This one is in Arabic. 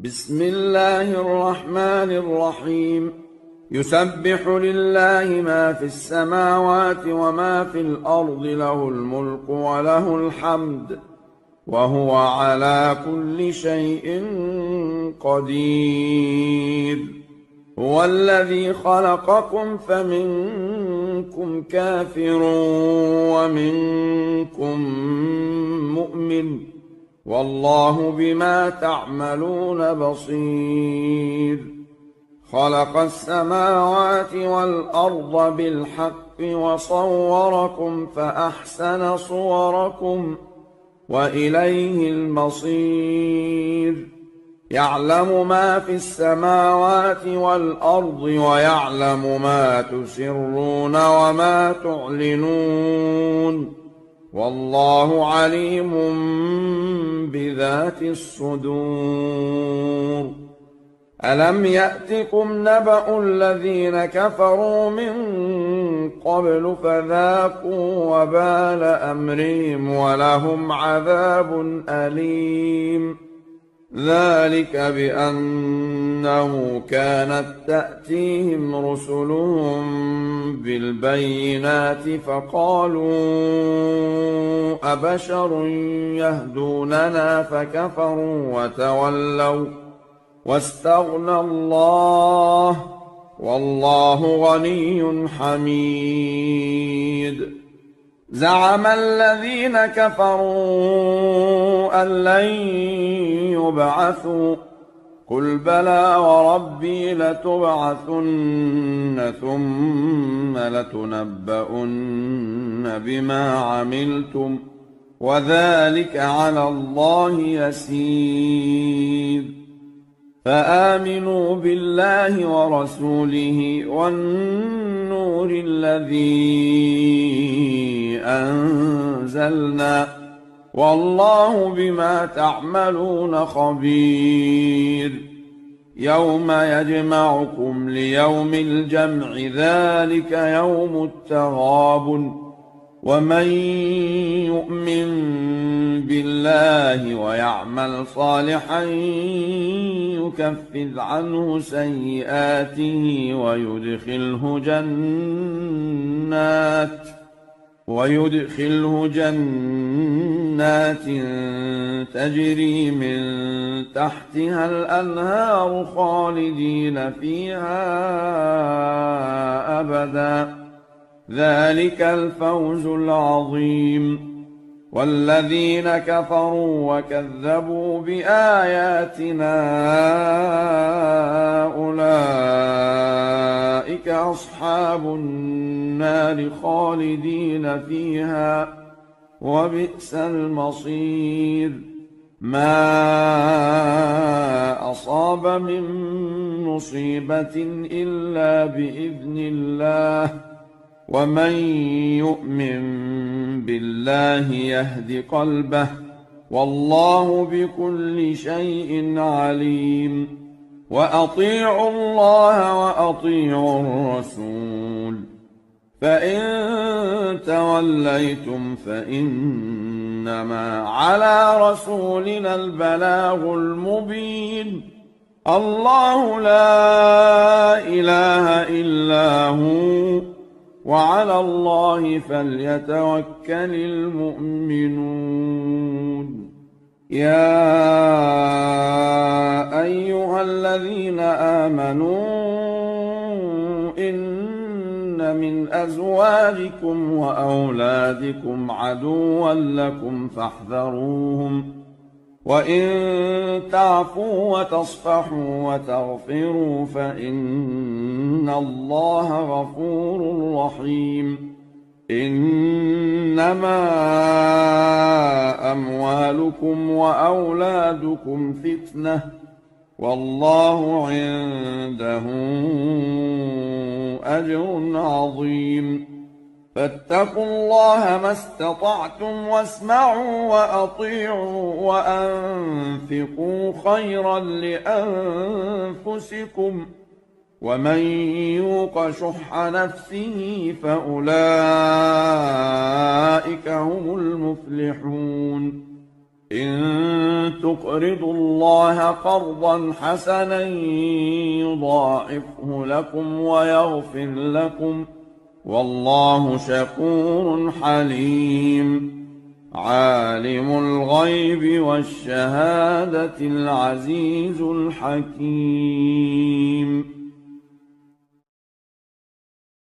بسم الله الرحمن الرحيم. يسبح لله ما في السماوات وما في الأرض، له الملك وله الحمد، وهو على كل شيء قدير. هو الذي خلقكم فمنكم كافر ومنكم مؤمن، والله بما تعملون بصير. خلق السماوات والأرض بالحق وصوركم فأحسن صوركم وإليه المصير. يعلم ما في السماوات والأرض ويعلم ما تسرون وما تعلنون، والله عليم بذات الصدور. ألم يأتكم نبأ الذين كفروا من قبل فذاقوا وبال أمرهم ولهم عذاب أليم. ذلك بأنه كانت تأتيهم رسلهم بالبينات فقالوا أبشر يهدوننا فكفروا وتولوا واستغنى الله، والله غني حميد. زعم الذين كفروا أن لن يبعثوا، قل بلى وربي لتبعثن ثم لتنبؤن بما عملتم، وذلك على الله يسير. فآمنوا بالله ورسوله والنور الذي أنزلنا، والله بما تعملون خبير. يوم يجمعكم ليوم الجمع، ذلك يوم التغابن. ومن يؤمن بالله ويعمل صالحا يكفر عنه سيئاته ويدخله جنات تجري من تحتها الأنهار خالدين فيها أبدا، ذلك الفوز العظيم. والذين كفروا وكذبوا بآياتنا أولئك أصحاب النار خالدين فيها، وبئس المصير. ما أصاب من مصيبة إلا بإذن الله، ومن يؤمن بالله يهد قلبه، والله بكل شيء عليم. وأطيعوا الله وأطيعوا الرسول، فإن توليتم فإنما على رسولنا البلاغ المبين. الله لا إله إلا هو، وعلى الله فليتوكل المؤمنون. يا أيها الذين آمنوا إن من أزواجكم وأولادكم عدوا لكم فاحذروهم، وإن تعفوا وتصفحوا وتغفروا فإن الله غفور رحيم. إنما أموالكم وأولادكم فتنة، والله عنده أجر عظيم. فاتقوا الله ما استطعتم واسمعوا وأطيعوا وأنفقوا خيرا لأنفسكم، ومن يوق شح نفسه فأولئك هم المفلحون. إن تقرضوا الله قرضا حسنا يضاعفه لكم ويغفر لكم والله شكور حليم عالم الغيب والشهادة العزيز الحكيم